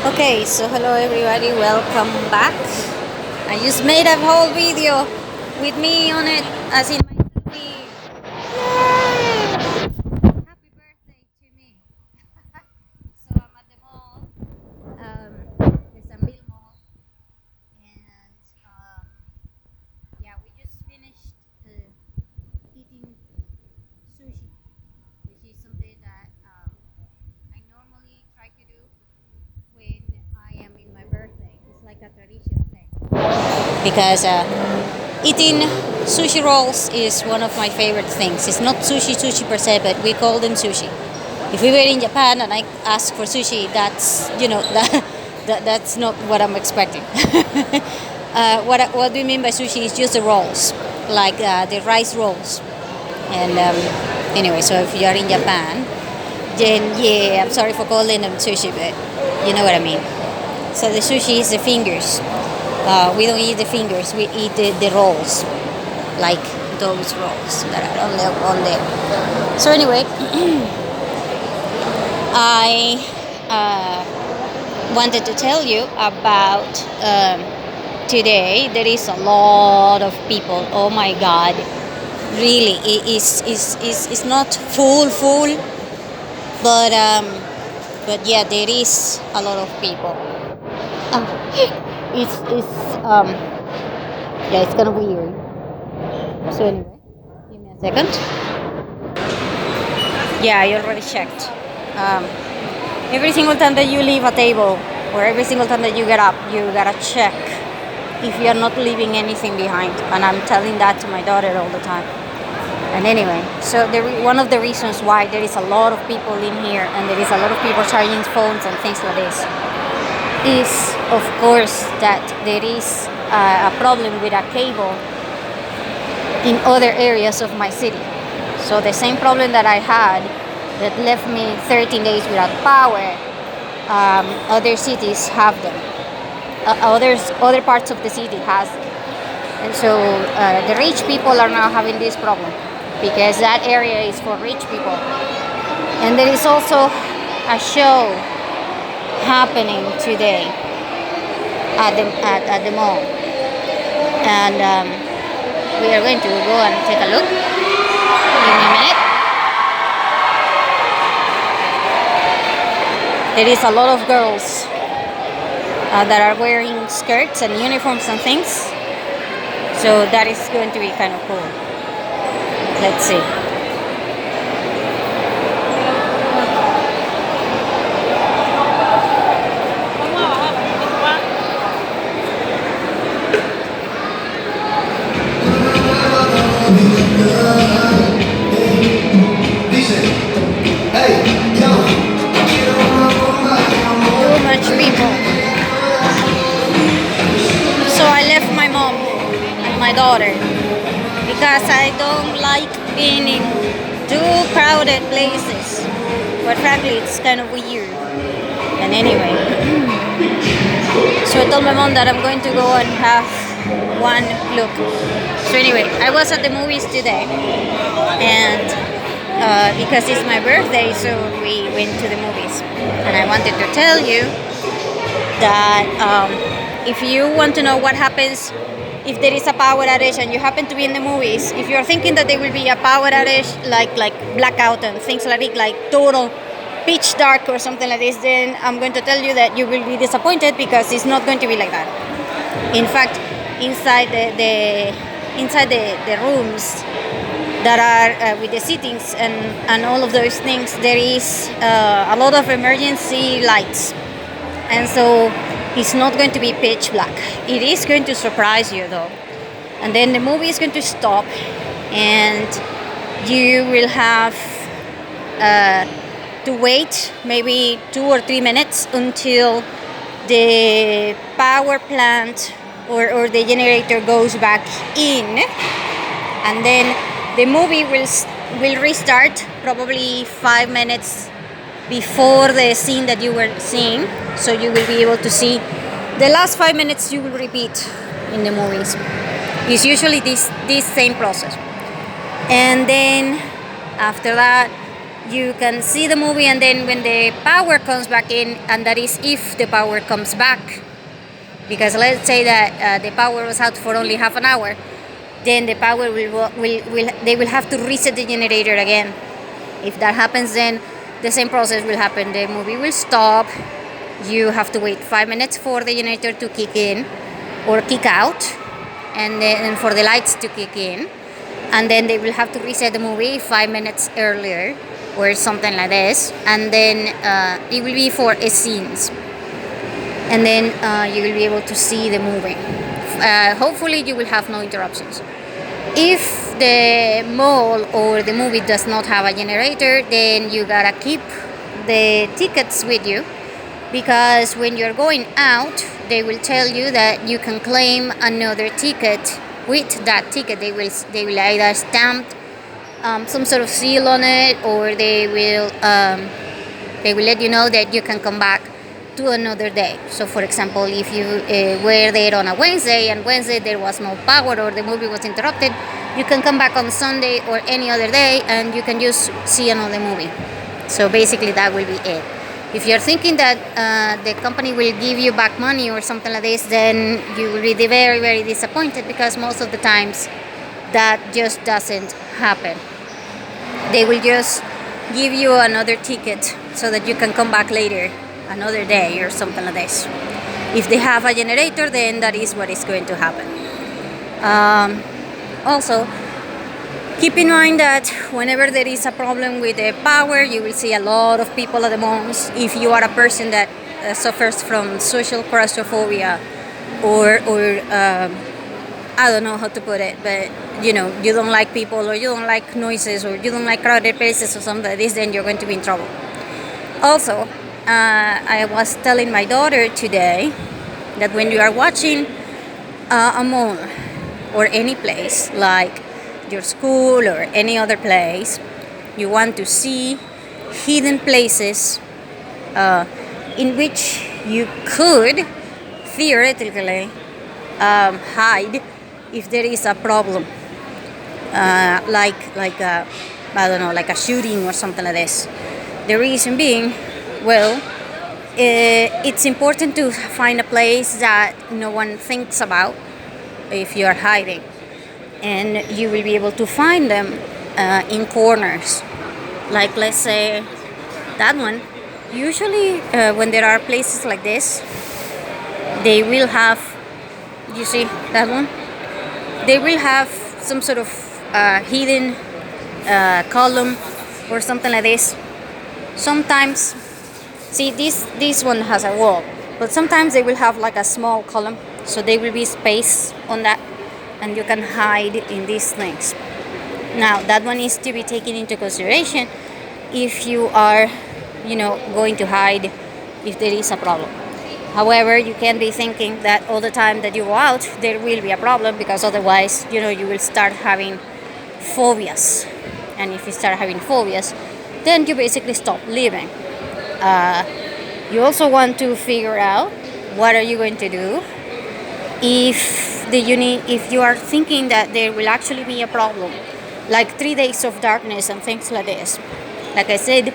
Okay, so hello everybody, welcome back. I just made a whole video with me on it, as in my selfie. Happy birthday to me. So I'm at the mall, the Sanville Mall, and yeah, we just finished eating sushi, which is something that I normally try to do when I am in my birthday. It's like a tradition thing. Because eating sushi rolls is one of my favorite things. It's not sushi per se, but we call them sushi. If we were in Japan and I ask for sushi, that's that's not what I'm expecting. What we mean by sushi is just the rolls, like the rice rolls. And anyway, so if you're in Japan, then yeah, I'm sorry for calling them sushi, but you know what I mean. So the sushi is the fingers. We don't eat the fingers. We eat the rolls, like those rolls that are on there. So anyway, I wanted to tell you about today. There is a lot of people. Oh my God! Really, it is not full, but yeah, there is a lot of people. Um, it's yeah, it's kind of weird. So anyway, give me a second. Yeah, I already checked. Um, every single time that you leave a table, or every single time that you get up, you gotta check if you're not leaving anything behind. And I'm telling that to my daughter all the time. And anyway, so one of the reasons why there is a lot of people in here and there is a lot of people charging phones and things like this is, of course, that there is a problem with a cable in other areas of my city. So the same problem that I had that left me 13 days without power, other cities have them. Other parts of the city has them. And so the rich people are now having this problem because that area is for rich people. And there is also a show happening today at the mall. And we are going to go and take a look. Give me a minute. There is a lot of girls that are wearing skirts and uniforms and things. So that is going to be kind of cool. Let's see. Too much people. So I left my mom and my daughter because I don't like being in too crowded places. But frankly, it's kind of weird. And anyway, so I told my mom that I'm going to go and have one look. So anyway, I was at the movies today, and because it's my birthday, so we went to the movies. And I wanted to tell you that if you want to know what happens if there is a power outage and you happen to be in the movies, if you're thinking that there will be a power outage like blackout and things like total pitch dark or something like this, then I'm going to tell you that you will be disappointed because it's not going to be like that. In fact, inside the rooms that are with the sittings and all of those things, there is a lot of emergency lights, and so it's not going to be pitch black. It is going to surprise you though, and then the movie is going to stop, and you will have to wait maybe 2 or 3 minutes until the power plant or the generator goes back in, and then the movie will restart probably 5 minutes before the scene that you were seeing, so you will be able to see the last 5 minutes. You will repeat in the movies. It's usually this same process, and then after that You can see the movie, and then when the power comes back in, and that is if the power comes back, because let's say that the power was out for only half an hour, then the power will they will have to reset the generator again. If that happens, then the same process will happen. The movie will stop. You have to wait 5 minutes for the generator to kick in or kick out, and then for the lights to kick in, and then they will have to reset the movie 5 minutes earlier or something like this, and then it will be for a scenes, and then you will be able to see the movie. Hopefully you will have no interruptions. If the mall or the movie does not have a generator, then you gotta keep the tickets with you, because when you're going out, they will tell you that you can claim another ticket. With that ticket, they will either stamp some sort of seal on it, or they will let you know that you can come back to another day. So, for example, if you were there on a Wednesday, and Wednesday there was no power or the movie was interrupted, you can come back on Sunday or any other day, and you can just see another movie. So basically, that will be it. If you're thinking that the company will give you back money or something like this, then you will be very, very disappointed, because most of the times that just doesn't happen. They will just give you another ticket so that you can come back later, another day or something like this. If they have a generator, then that is what is going to happen. Also, keep in mind that whenever there is a problem with the power, you will see a lot of people at the malls. If you are a person that suffers from social claustrophobia, or I don't know how to put it, but you don't like people, or you don't like noises, or you don't like crowded places or something like this, then you're going to be in trouble. Also, I was telling my daughter today that when you are watching a mall or any place like your school or any other place, you want to see hidden places in which you could theoretically hide if there is a problem, like I don't know, like a shooting or something like this. The reason being, well, it's important to find a place that no one thinks about if you are hiding, and you will be able to find them in corners. Like, let's say that one. Usually, when there are places like this, they will have, you see that one? They will have some sort of hidden column or something like this. Sometimes, see, this one has a wall, but sometimes they will have like a small column, so there will be space on that, and you can hide in these things. Now, that one is to be taken into consideration if you are, going to hide if there is a problem. However, you can't be thinking that all the time that you go out, there will be a problem, because otherwise, you will start having phobias. And if you start having phobias, then you basically stop living. You also want to figure out what are you going to do if you are thinking that there will actually be a problem, like 3 days of darkness and things like this. Like I said,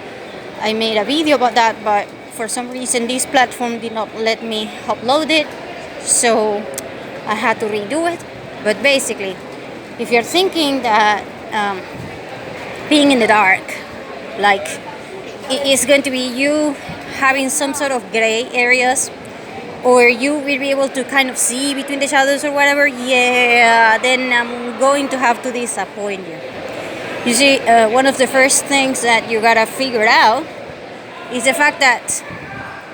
I made a video about that, but for some reason this platform did not let me upload it, so I had to redo it. But basically, if you're thinking that being in the dark, like, it is going to be you having some sort of gray areas, or you will be able to kind of see between the shadows or whatever, then I'm going to have to disappoint you. You see, one of the first things that you gotta figure out is the fact that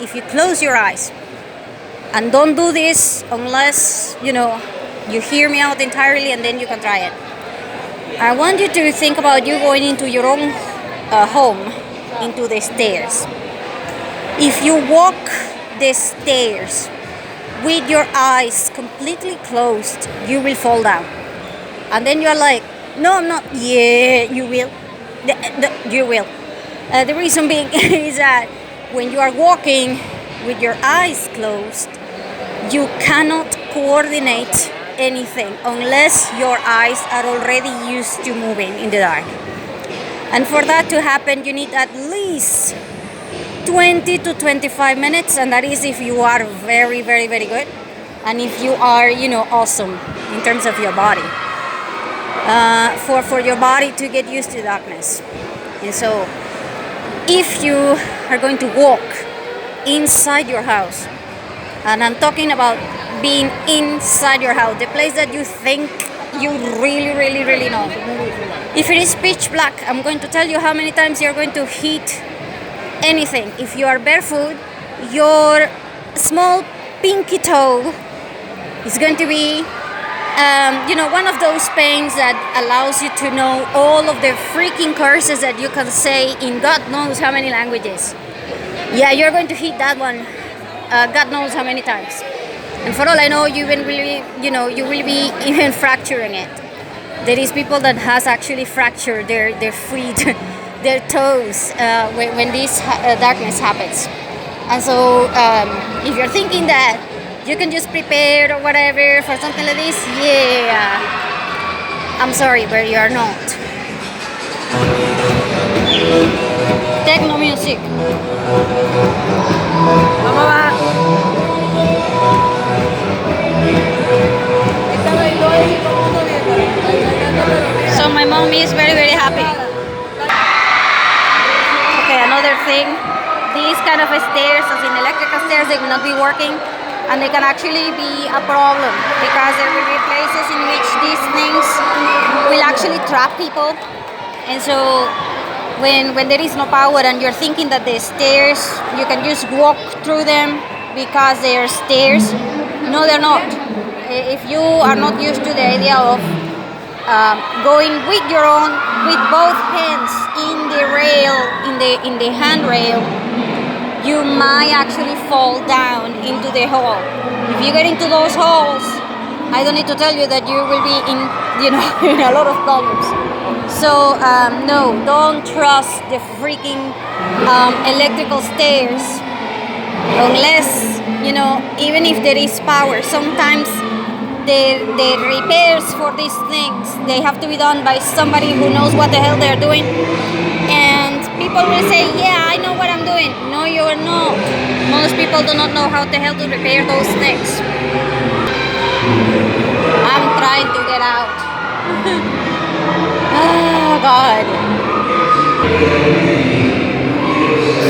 if you close your eyes, and don't do this unless, you hear me out entirely, and then you can try it. I want you to think about you going into your own home, into the stairs. If you walk the stairs with your eyes completely closed, you will fall down. And then you're like, no, I'm not. Yeah, you will. You will. The reason being is that when you are walking with your eyes closed, you cannot coordinate anything unless your eyes are already used to moving in the dark. And for that to happen, you need at least 20 to 25 minutes, and that is if you are very, very, very good, and if you are, awesome in terms of your body. For your body to get used to darkness. And so, if you are going to walk inside your house, and I'm talking about being inside your house, the place that you think you really, really, really know. If it is pitch black, I'm going to tell you how many times you're going to hit anything. If you are barefoot, your small pinky toe is going to be, one of those pains that allows you to know all of the freaking curses that you can say in God knows how many languages. Yeah, you're going to hit that one, God knows how many times. And for all I know, you will be even fracturing it. There is people that has actually fractured their feet, their toes when this darkness happens. And so if you're thinking that you can just prepare or whatever for something like this, yeah, I'm sorry, but you are not. Techno music. So my mom is very, very happy. Okay, another thing, these kind of stairs, as in electrical stairs, they will not be working, and they can actually be a problem because there will be places in which these things will actually trap people. And so when there is no power and you're thinking that the stairs, you can just walk through them because they are stairs, no, they're not. If you are not used to the idea of going with both hands in the rail, in the handrail, you might actually fall down into the hole. If you get into those holes, I don't need to tell you that you will be in a lot of problems. So no, don't trust the freaking electrical stairs unless, even if there is power. Sometimes the repairs for these things, they have to be done by somebody who knows what the hell they're doing. And people will say, yeah, I know what I'm doing. No, you're not. Most people do not know how the hell to repair those things. I'm trying to get out. Oh, God.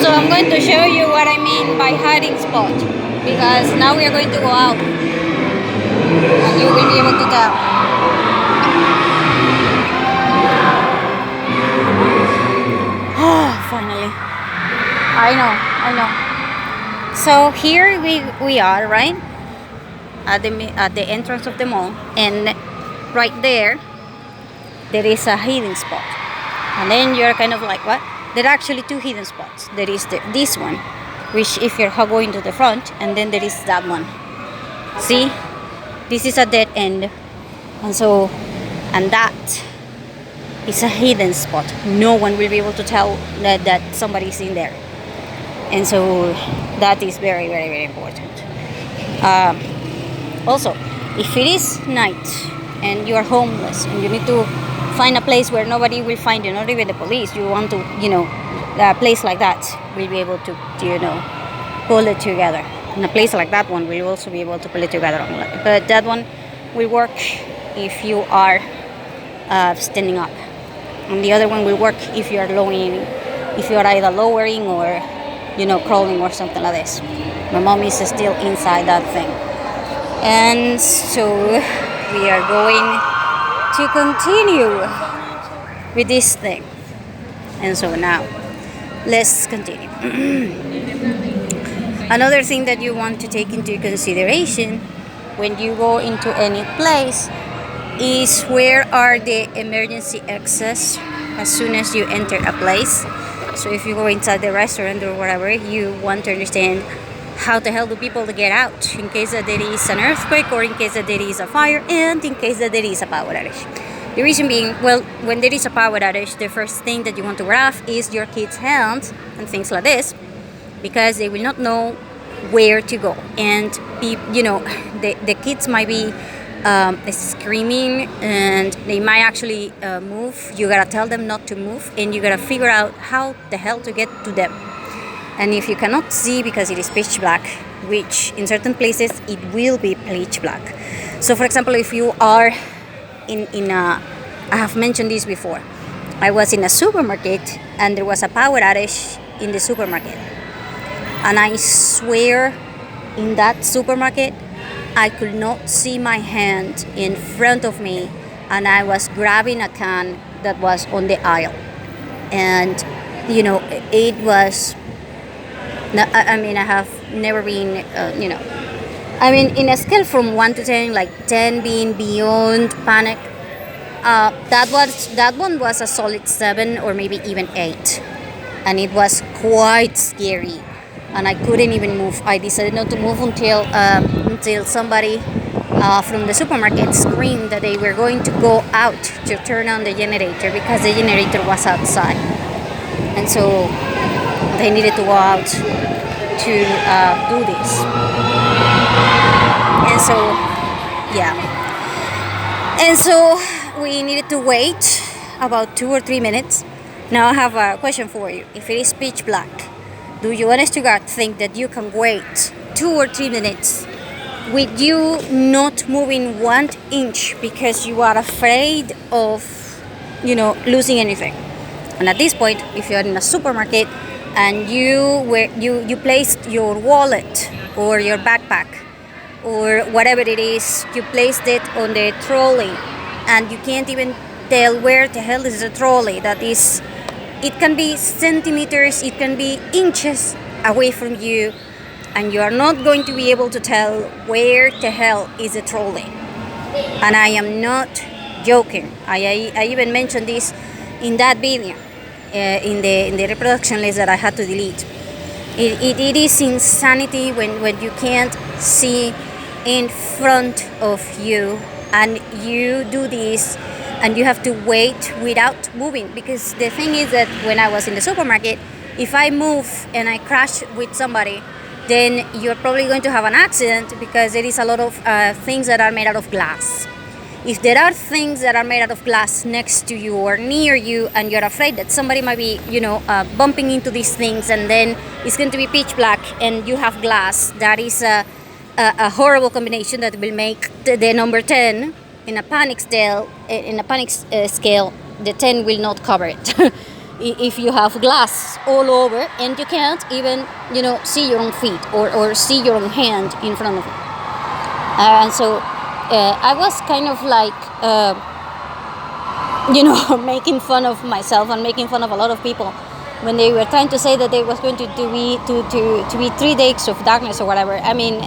So I'm going to show you what I mean by hiding spot, because now we are going to go out and you will be able to tell. Finally. I know. So here we are, right? At the entrance of the mall, and right there is a hidden spot. And then you're kind of like, what? There are actually two hidden spots. There is this one, which if you're going to the front, and then there is that one. See? This is a dead end. And that is a hidden spot. No one will be able to tell that somebody is in there. And so that is very, very, very important. Also, if it is night and you are homeless and you need to find a place where nobody will find you, not even the police, you want to, a place like that will be able to pull it together. And a place like that one will also be able to pull it together. But that one will work if you are standing up. And the other one will work if you are either lowering or, crawling or something like this. My mom is still inside that thing. And so we are going to continue with this thing. And so now, let's continue. Another thing that you want to take into consideration when you go into any place is where are the emergency exits as soon as you enter a place. So if you go inside the restaurant or whatever, you want to understand how the hell do people get out in case that there is an earthquake, or in case that there is a fire, and in case that there is a power outage. The reason being, well, when there is a power outage, the first thing that you want to grab is your kids' hands and things like this, because they will not know where to go. And the kids might be screaming, and they might actually move. You gotta tell them not to move, and you gotta figure out how the hell to get to them. And if you cannot see because it is pitch black, which in certain places it will be pitch black. So for example, if you are in a, I have mentioned this before, I was in a supermarket and there was a power outage in the supermarket. And I swear in that supermarket, I could not see my hand in front of me, and I was grabbing a can that was on the aisle. And, it was, I mean, I have never been, in a scale from 1 to 10, like 10 being beyond panic, that one was a solid 7 or maybe even 8. And it was quite scary. And I couldn't even move. I decided not to move until somebody from the supermarket screamed that they were going to go out to turn on the generator because the generator was outside. And so they needed to go out to do this. And so, yeah. And so we needed to wait about 2 or 3 minutes. Now I have a question for you. If it is pitch black, do you honest to God think that you can wait 2 or 3 minutes with you not moving 1 inch because you are afraid of, losing anything? And at this point, if you are in a supermarket and you placed your wallet or your backpack or whatever it is, you placed it on the trolley and you can't even tell where the hell is the trolley. That is, it can be centimeters, it can be inches away from you, and you are not going to be able to tell where the hell is the trolley. And I am not joking. I even mentioned this in that video, in the reproduction list that I had to delete. It is insanity when you can't see in front of you and you do this and you have to wait without moving. Because the thing is that when I was in the supermarket, if I move and I crash with somebody, then you're probably going to have an accident because there is a lot of things that are made out of glass. If there are things that are made out of glass next to you or near you and you're afraid that somebody might be, bumping into these things and then it's going to be pitch black and you have glass, that is a horrible combination that will make the number 10 in a panic scale. The 10 will not cover it. If you have glass all over and you can't even, see your own feet or see your own hand in front of you. And so I was kind of like, making fun of myself and making fun of a lot of people when they were trying to say that there was going to be 3 days of darkness or whatever. I mean,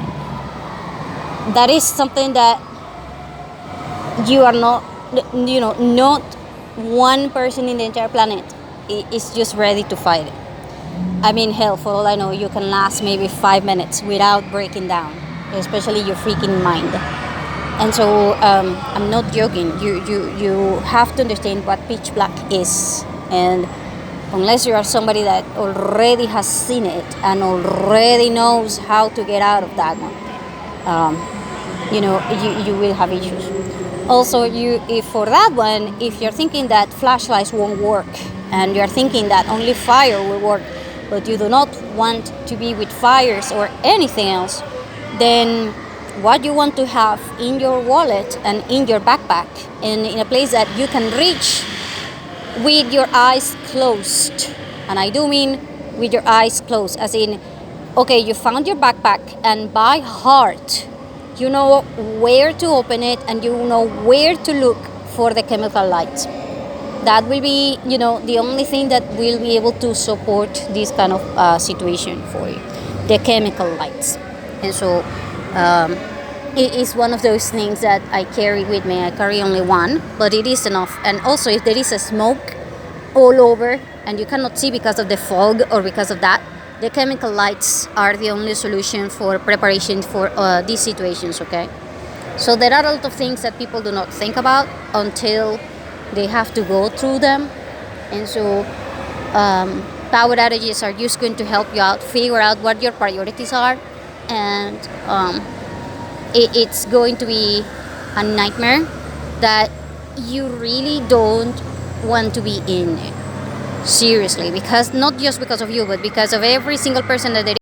that is something that you are not, not one person in the entire planet is just ready to fight it. I mean, hell, for all I know, you can last maybe 5 minutes without breaking down, especially your freaking mind. And so I'm not joking. You have to understand what pitch black is, and unless you are somebody that already has seen it and already knows how to get out of that one, you will have issues. Also, if for that one, if you're thinking that flashlights won't work and you're thinking that only fire will work, but you do not want to be with fires or anything else, then what you want to have in your wallet and in your backpack and in a place that you can reach with your eyes closed. And I do mean with your eyes closed, as in, okay, you found your backpack and by heart, you know where to open it and you know where to look for the chemical lights. That will be, the only thing that will be able to support this kind of situation for you, the chemical lights. And so it is one of those things that I carry with me. I carry only one, but it is enough. And also, if there is a smoke all over and you cannot see because of the fog or because of that, the chemical lights are the only solution for preparation for these situations, okay? So there are a lot of things that people do not think about until they have to go through them. And so power outages are just going to help you out, figure out what your priorities are, and it's going to be a nightmare that you really don't want to be in. Seriously, because not just because of you, but because of every single person that